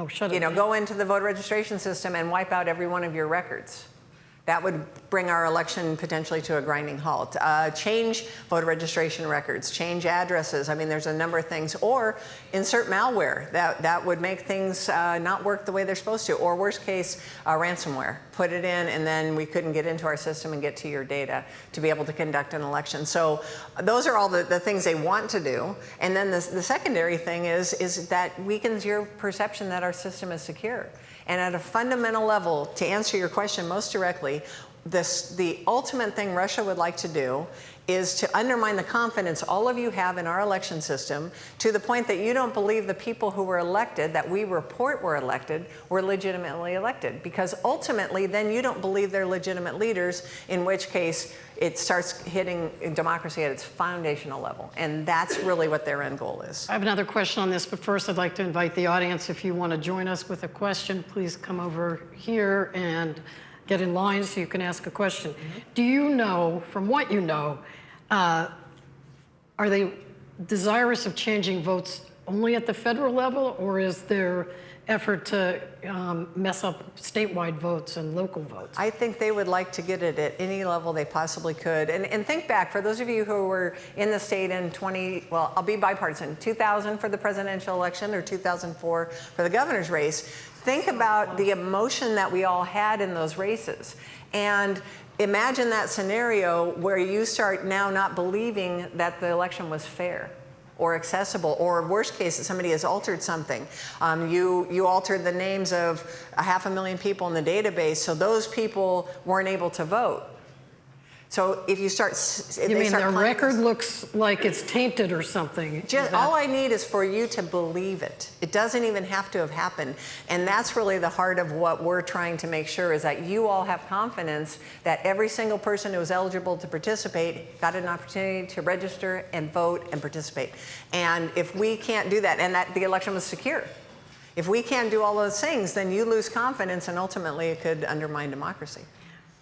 Oh, shut it down. Go into the voter registration system and wipe out every one of your records. That would bring our election potentially to a grinding halt. Change voter registration records, change addresses. I mean, there's a number of things. Or insert malware. That would make things not work the way they're supposed to. Or worst case, ransomware. Put it in, and then we couldn't get into our system and get to your data to be able to conduct an election. So those are all the things they want to do. And then the secondary thing is that weakens your perception that our system is secure. And at a fundamental level, to answer your question most directly, the ultimate thing Russia would like to do is to undermine the confidence all of you have in our election system to the point that you don't believe the people who were elected, that we report were elected, were legitimately elected. Because ultimately, then you don't believe they're legitimate leaders, in which case it starts hitting democracy at its foundational level. And that's really what their end goal is. I have another question on this, but first I'd like to invite the audience. If you want to join us with a question, please come over here and get in line so you can ask a question. Do you know, from what you know, are they desirous of changing votes only at the federal level, or is there effort to mess up statewide votes and local votes? I think they would like to get it at any level they possibly could. And think back, for those of you who were in the state in well, I'll be bipartisan, 2000 for the presidential election or 2004 for the governor's race. Think about the emotion that we all had in those races. And imagine that scenario where you start now not believing that the election was fair or accessible, or worst case, that somebody has altered something. You altered the names of 500,000 people in the database, so those people weren't able to vote. So if you start... You mean their record looks like it's tainted or something? All I need is for you to believe it. It doesn't even have to have happened. And that's really the heart of what we're trying to make sure, is that you all have confidence that every single person who was eligible to participate got an opportunity to register and vote and participate. And if we can't do that, and that the election was secure, if we can't do all those things, then you lose confidence, and ultimately it could undermine democracy.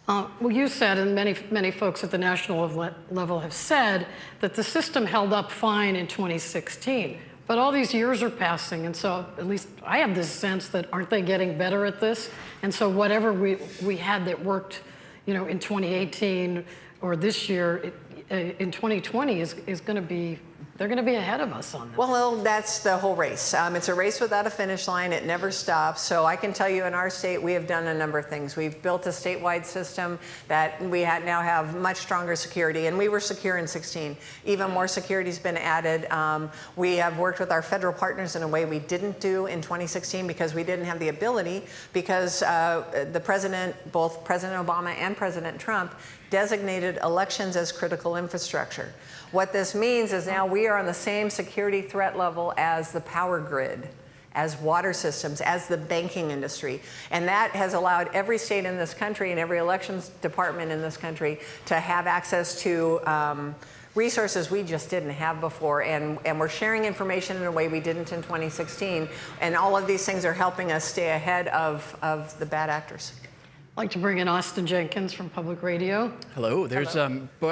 Well, you said, and many folks at the national level have said, that the system held up fine in 2016. But all these years are passing, and so at least I have this sense that aren't they getting better at this? And so whatever we had that worked, in 2018 or this year, in 2020 is going to be... They're going to be ahead of us on this. Well, that's the whole race. It's a race without a finish line. It never stops. So I can tell you in our state, we have done a number of things. We've built a statewide system that we now have much stronger security. And we were secure in 16. Even more security has been added. We have worked with our federal partners in a way we didn't do in 2016 because we didn't have the ability, because the president, both President Obama and President Trump, designated elections as critical infrastructure. What this means is now we are on the same security threat level as the power grid, as water systems, as the banking industry. And that has allowed every state in this country and every elections department in this country to have access to resources we just didn't have before. And we're sharing information in a way we didn't in 2016. And all of these things are helping us stay ahead of the bad actors. I'd like to bring in Austin Jenkins from Public Radio. Hello. There's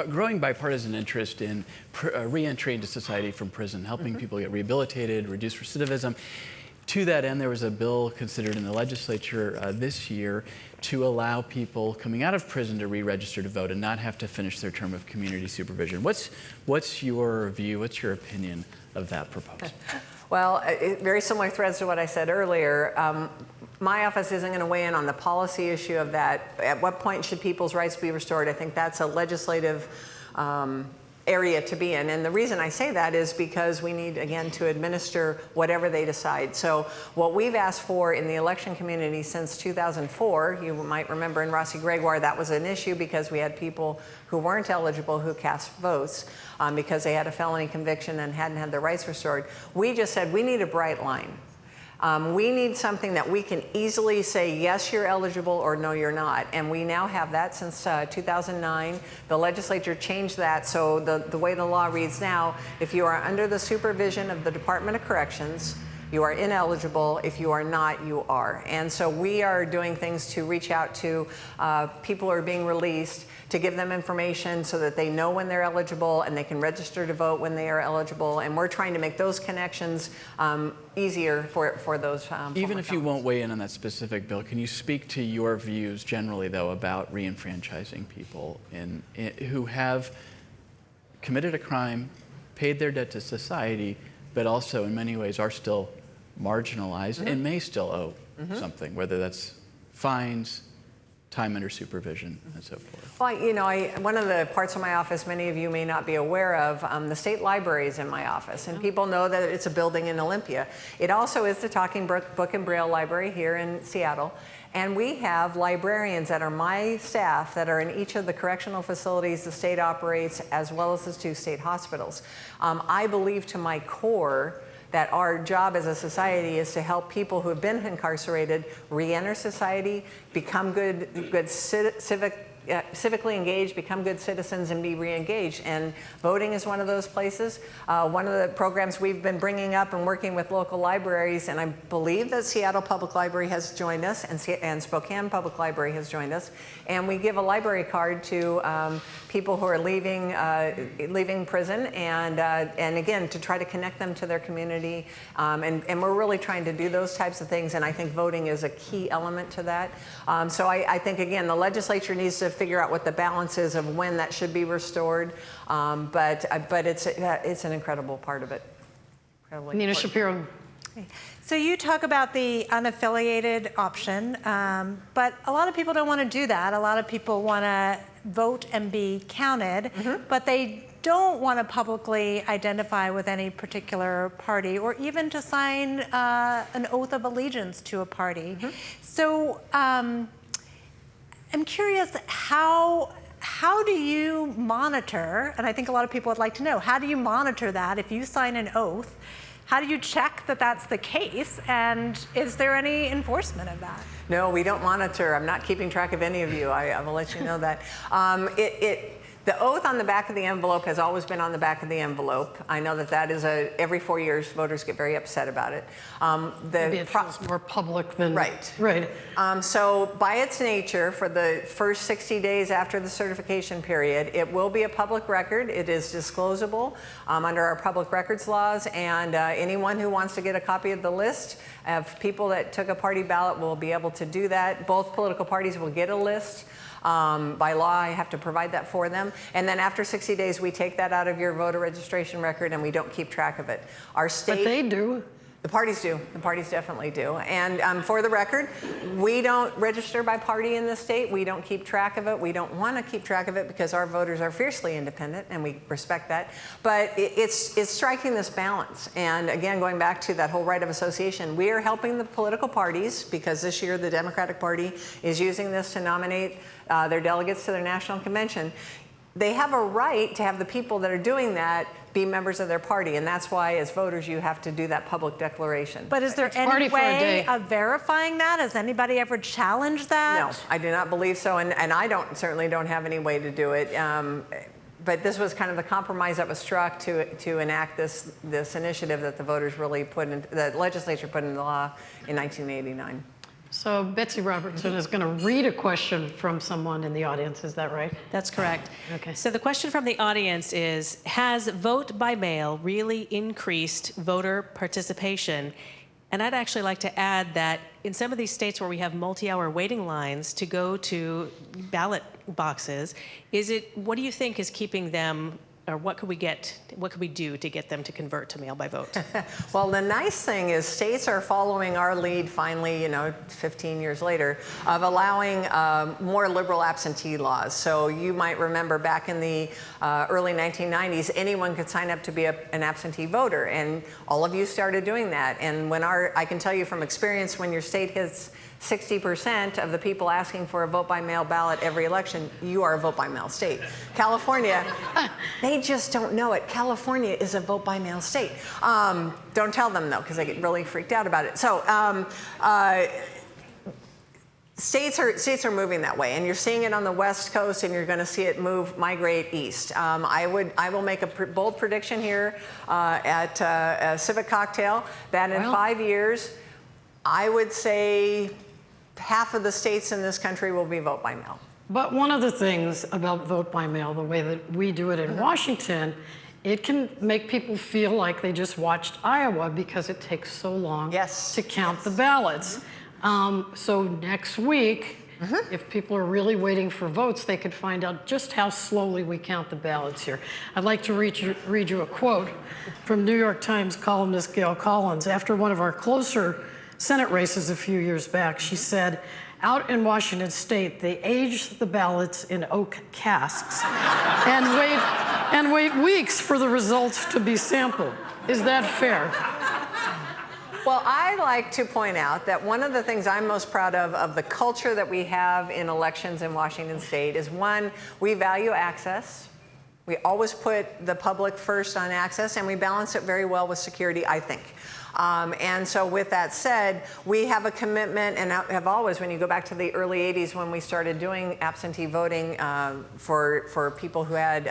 growing bipartisan interest in re-entry into society from prison, helping people get rehabilitated, reduce recidivism. To that end, there was a bill considered in the legislature this year to allow people coming out of prison to re-register to vote and not have to finish their term of community supervision. What's your view, what's your opinion of that proposal? Well, very similar threads to what I said earlier. My office isn't going to weigh in on the policy issue of that. At what point should people's rights be restored? I think that's a legislative area to be in. And the reason I say that is because we need, again, to administer whatever they decide. So what we've asked for in the election community since 2004, you might remember in Rossi Gregoire, that was an issue because we had people who weren't eligible who cast votes because they had a felony conviction and hadn't had their rights restored. We just said we need a bright line. We need something that we can easily say, yes, you're eligible, or no, you're not. And we now have that since 2009. The legislature changed that, so the way the law reads now, if you are under the supervision of the Department of Corrections, you are ineligible. If you are not, you are. And so we are doing things to reach out to people who are being released, to give them information so that they know when they're eligible and they can register to vote when they are eligible. And we're trying to make those connections easier for those Even if you won't weigh in on that specific bill, can you speak to your views generally, though, about reenfranchising people who have committed a crime, paid their debt to society, but also in many ways are still marginalized and may still owe something, whether that's fines, time under supervision, and so forth? Well, you know, one of the parts of my office many of you may not be aware of, the state library is in my office, and people know that it's a building in Olympia. It also is the Talking Book and Braille Library here in Seattle, and we have librarians that are my staff that are in each of the correctional facilities the state operates, as well as the 2 state hospitals. I believe to my core that our job as a society is to help people who have been incarcerated re-enter society, become civically engaged, become good citizens, and be re-engaged. And voting is one of those places. One of the programs we've been bringing up and working with local libraries, and I believe that Seattle Public Library has joined us, and Spokane Public Library has joined us. And we give a library card to people who are leaving prison, and again, to try to connect them to their community. And we're really trying to do those types of things, and I think voting is a key element to that. So I think, again, the legislature needs to figure out what the balance is of when that should be restored, but it's an incredible part of it. Nina Shapiro. So you talk about the unaffiliated option, but a lot of people don't want to do that. A lot of people want to vote and be counted, but they don't want to publicly identify with any particular party or even to sign an oath of allegiance to a party. So I'm curious, how do you monitor, and I think a lot of people would like to know, how do you monitor that if you sign an oath? How do you check that that's the case, and is there any enforcement of that? No, we don't monitor. I'm not keeping track of any of you. I will let you know that. The oath on the back of the envelope has always been on the back of the envelope. I know that is every 4 years, voters get very upset about it. Maybe it feels more public than... Right. Right. So by its nature, for the first 60 days after the certification period, it will be a public record. It is disclosable under our public records laws, and anyone who wants to get a copy of the list of people that took a party ballot will be able to do that. Both political parties will get a list. By law, I have to provide that for them. And then after 60 days, we take that out of your voter registration record, and we don't keep track of it. Our state... But they do. The parties do. The parties definitely do. And for the record, we don't register by party in the state. We don't keep track of it. We don't want to keep track of it because our voters are fiercely independent, and we respect that. But it's striking this balance. And again, going back to that whole right of association, we are helping the political parties because this year the Democratic Party is using this to nominate their delegates to their national convention. They have a right to have the people that are doing that be members of their party, and that's why, as voters, you have to do that public declaration. But is there any way of verifying that? Has anybody ever challenged that? No, I do not believe so, and I certainly don't have any way to do it. But this was kind of the compromise that was struck to enact this initiative that the voters really the legislature put into law in 1989. So Betsy Robertson is going to read a question from someone in the audience. Is that right? That's correct. Okay. So the question from the audience is, has vote by mail really increased voter participation? And I'd actually like to add that in some of these states where we have multi-hour waiting lines to go to ballot boxes, what do you think is keeping them, or what could we do to get them to convert to mail by vote? Well, the nice thing is states are following our lead finally, 15 years later, of allowing more liberal absentee laws. So you might remember back in the early 1990s, anyone could sign up to be an absentee voter, and all of you started doing that. And I can tell you from experience, when your state hits 60% of the people asking for a vote-by-mail ballot every election, you are a vote-by-mail state. California, they just don't know it. California is a vote-by-mail state. Don't tell them, though, because they get really freaked out about it. So States are moving that way, and you're seeing it on the West Coast, and you're going to see it migrate east. I will make a bold prediction here at a Civic Cocktail that in 5 years, I would say half of the states in this country will be vote by mail. But one of the things about vote by mail, the way that we do it in Washington, it can make people feel like they just watched Iowa because it takes so long to count the ballots. So next week, if people are really waiting for votes, they could find out just how slowly we count the ballots here. I'd like to read you a quote from New York Times columnist Gail Collins. After one of our closer Senate races a few years back, she said, out in Washington State, they age the ballots in oak casks and wait weeks for the results to be sampled. Is that fair? Well, I like to point out that one of the things I'm most proud of the culture that we have in elections in Washington State is, one, we value access. We always put the public first on access, and we balance it very well with security, I think. And so with that said, we have a commitment, and have always, when you go back to the early 80s when we started doing absentee voting for people who had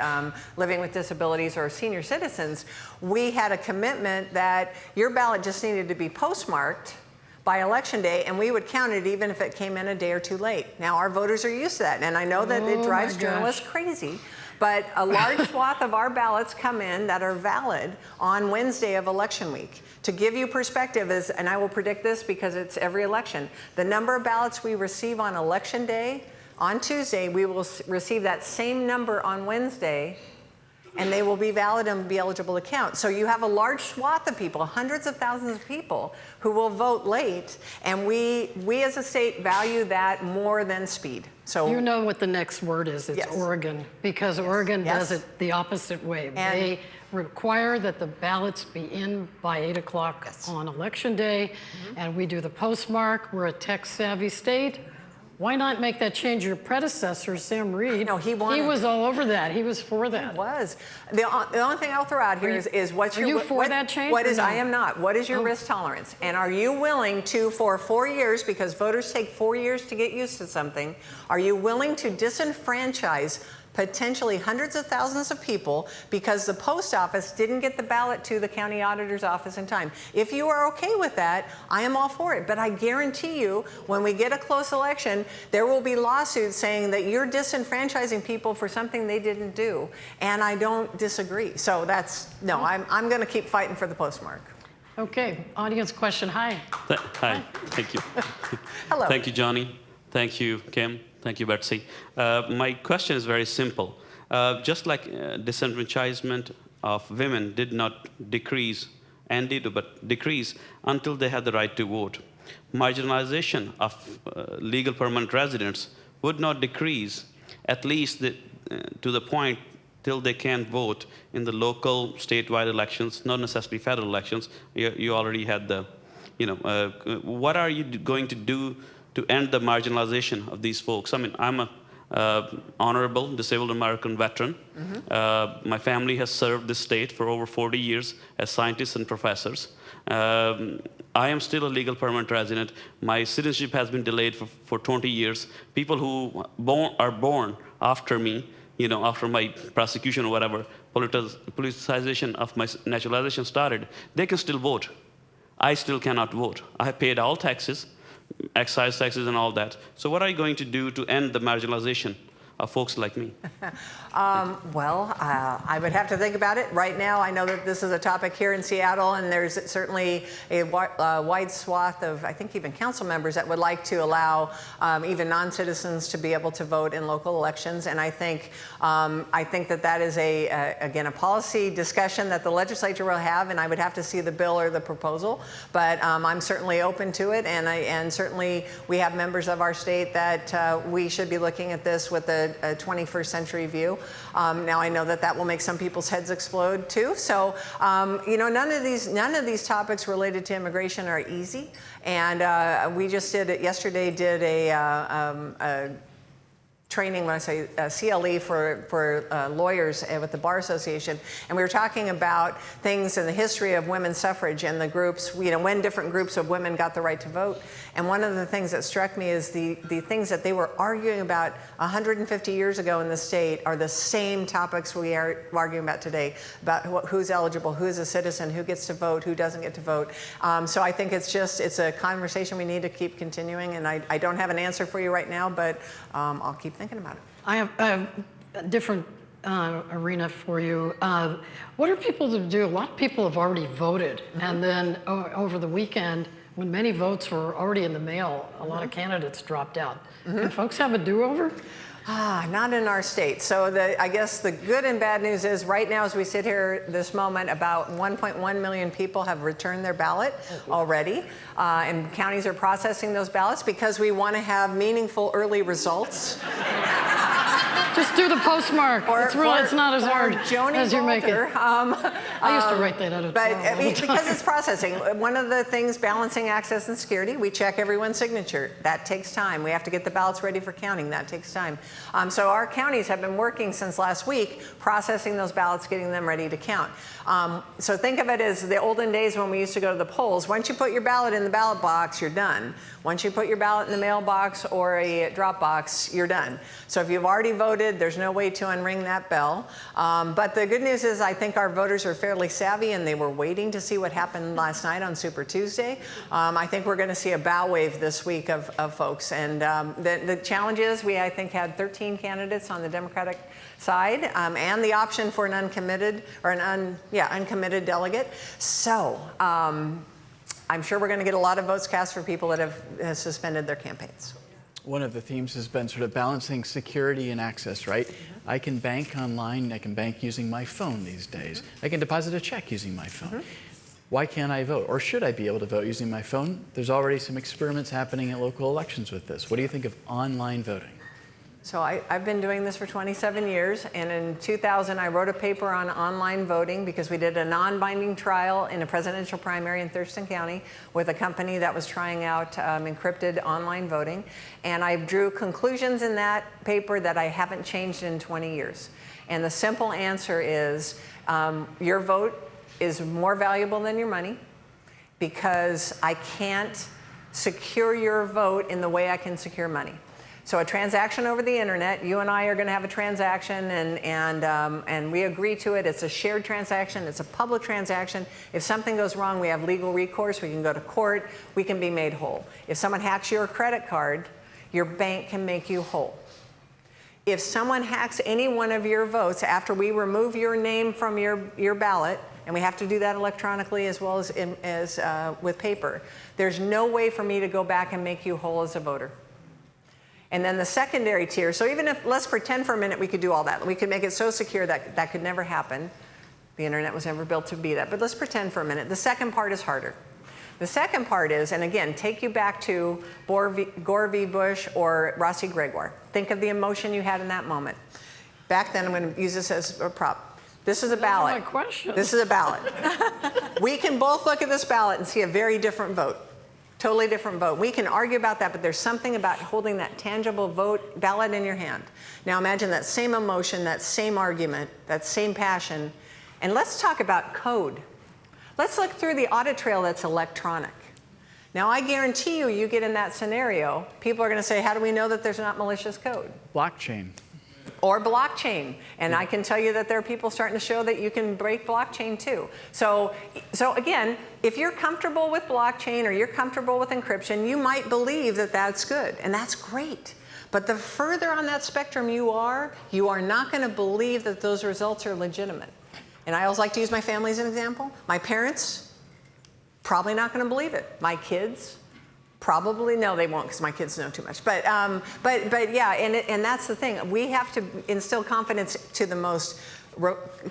living with disabilities or senior citizens, we had a commitment that your ballot just needed to be postmarked by Election Day, and we would count it even if it came in a day or two late. Now, our voters are used to that, and I know that it drives journalists crazy, but a large swath of our ballots come in that are valid on Wednesday of election week. To give you perspective, and I will predict this because it's every election, the number of ballots we receive on Election Day, on Tuesday, we will receive that same number on Wednesday, and they will be valid and be eligible to count. So you have a large swath of people, hundreds of thousands of people, who will vote late, and we as a state value that more than speed. So you know what the next word is. It's Oregon, because Oregon does it the opposite way. And they require that the ballots be in by 8 o'clock on Election Day, and we do the postmark. We're a tech-savvy state. Why not make that change? Your predecessor, Sam Reed, no, he was all over that. He was for that. He was. The only thing I'll throw out here is what's your... Are you for that change? What is, I am not. What is your risk tolerance? And are you willing to, for 4 years, because voters take 4 years to get used to something, are you willing to disenfranchise potentially hundreds of thousands of people because the post office didn't get the ballot to the county auditor's office in time? If you are okay with that, I am all for it. But I guarantee you, when we get a close election, there will be lawsuits saying that you're disenfranchising people for something they didn't do. And I don't disagree. So that's, no, I'm going to keep fighting for the postmark. Okay, audience question. Hi. Hi, thank you. Hello. Thank you, Joni. Thank you, Kim. Thank you, Betsy. My question is very simple. Just like disenfranchisement of women did not decrease, and did but decrease until they had the right to vote, marginalization of legal permanent residents would not decrease, at least to the point till they can vote in the local, statewide elections, not necessarily federal elections. You already had the, what are you going to do to end the marginalization of these folks? I mean, I'm a honorable disabled American veteran. My family has served this state for over 40 years as scientists and professors. I am still a legal permanent resident. My citizenship has been delayed for 20 years. People who are born after me, after my prosecution or whatever, politicization of my naturalization started, they can still vote. I still cannot vote. I have paid all taxes, excise taxes and all that. So what are you going to do to end the marginalization of folks like me? I would have to think about it. Right now, I know that this is a topic here in Seattle, and there's certainly a wide swath of, I think, even council members that would like to allow even non-citizens to be able to vote in local elections. And I think that is again, a policy discussion that the legislature will have, and I would have to see the bill or the proposal. But I'm certainly open to it, and certainly we have members of our state that we should be looking at this with a 21st century view. Now I know that will make some people's heads explode too. So none of these topics related to immigration are easy. And we just yesterday did a training, when I say CLE for lawyers with the Bar Association, and we were talking about things in the history of women's suffrage and the groups, when different groups of women got the right to vote. And one of the things that struck me is the things that they were arguing about 150 years ago in the state are the same topics we are arguing about today, about who's eligible, who's a citizen, who gets to vote, who doesn't get to vote. So I think it's a conversation we need to keep continuing, and I don't have an answer for you right now, but I'll keep thinking about it. I have a different arena for you. What are people to do? A lot of people have already voted, and then over the weekend, when many votes were already in the mail, a lot of candidates dropped out. Can folks have a do-over? Not in our state. So I guess the good and bad news is right now as we sit here this moment, about 1.1 million people have returned their ballot already. And counties are processing those ballots because we want to have meaningful early results. Just do the postmark. It's not as hard Joni as you Balter. make it. I used to write that out of But I mean, because it's processing. One of the things, balancing access and security, we check everyone's signature. That takes time. We have to get the ballots ready for counting. That takes time. So our counties have been working since last week, processing those ballots, getting them ready to count. So think of it as the olden days when we used to go to the polls. Once you put your ballot in the ballot box, you're done. Once you put your ballot in the mailbox or a drop box, you're done. So if you've already voted, there's no way to unring that bell. But the good news is I think our voters are fairly savvy, and they were waiting to see what happened last night on Super Tuesday. I think we're going to see a bow wave this week of folks. And the challenge is I think, had 13 candidates on the Democratic side, and the option for an uncommitted or uncommitted delegate. So I'm sure we're going to get a lot of votes cast for people that have suspended their campaigns. One of the themes has been sort of balancing security and access, right? I can bank online, I can bank using my phone these days. I can deposit a check using my phone. Why can't I vote? Or should I be able to vote using my phone? There's already some experiments happening at local elections with this. What do you think of online voting? So I've been doing this for 27 years, and in 2000 I wrote a paper on online voting because we did a non-binding trial in a presidential primary in Thurston County with a company that was trying out encrypted online voting, and I drew conclusions in that paper that I haven't changed in 20 years. And the simple answer is your vote is more valuable than your money because I can't secure your vote in the way I can secure money. So a transaction over the internet, you and I are going to have a transaction, and we agree to it. It's a shared transaction. It's a public transaction. If something goes wrong, we have legal recourse. We can go to court. We can be made whole. If someone hacks your credit card, your bank can make you whole. If someone hacks any one of your votes after we remove your name from your ballot, and we have to do that electronically as well as with paper, there's no way for me to go back and make you whole as a voter. And then the secondary tier, so even if, let's pretend for a minute we could do all that. We could make it so secure that that could never happen. The internet was never built to be that. But let's pretend for a minute. The second part is harder. The second part is, and again, take you back to Gore v. Bush or Rossi Gregoire. Think of the emotion you had in that moment. Back then, I'm going to use this as a prop. This is a ballot. That's my question. This is a ballot. We can both look at this ballot and see a very different vote. Totally different vote. We can argue about that, but there's something about holding that tangible ballot in your hand. Now imagine that same emotion, that same argument, that same passion, and let's talk about code. Let's look through the audit trail that's electronic. Now I guarantee you get in that scenario, people are going to say, how do we know that there's not malicious code? Blockchain. Or blockchain. And I can tell you that there are people starting to show that you can break blockchain too. So again, if you're comfortable with blockchain or you're comfortable with encryption, you might believe that that's good, and that's great. But the further on that spectrum you are not going to believe that those results are legitimate. And I always like to use my family as an example. My parents, probably not going to believe it. My kids, probably, no, they won't because my kids know too much. But yeah, and that's the thing. We have to instill confidence to the most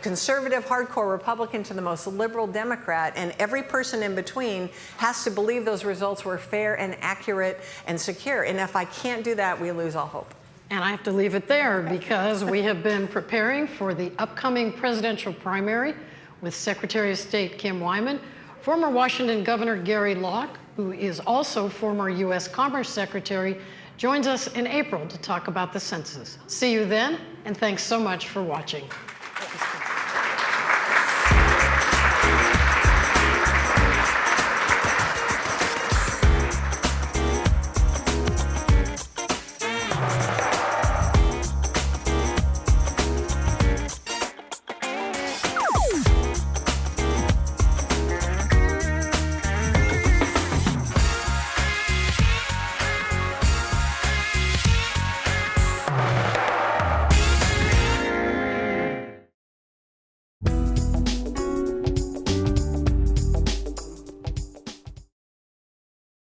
conservative, hardcore Republican to the most liberal Democrat, and every person in between has to believe those results were fair and accurate and secure. And if I can't do that, we lose all hope. And I have to leave it there because we have been preparing for the upcoming presidential primary with Secretary of State Kim Wyman, former Washington Governor Gary Locke, who is also former U.S. Commerce Secretary joins us in April to talk about the census. See you then, and thanks so much for watching.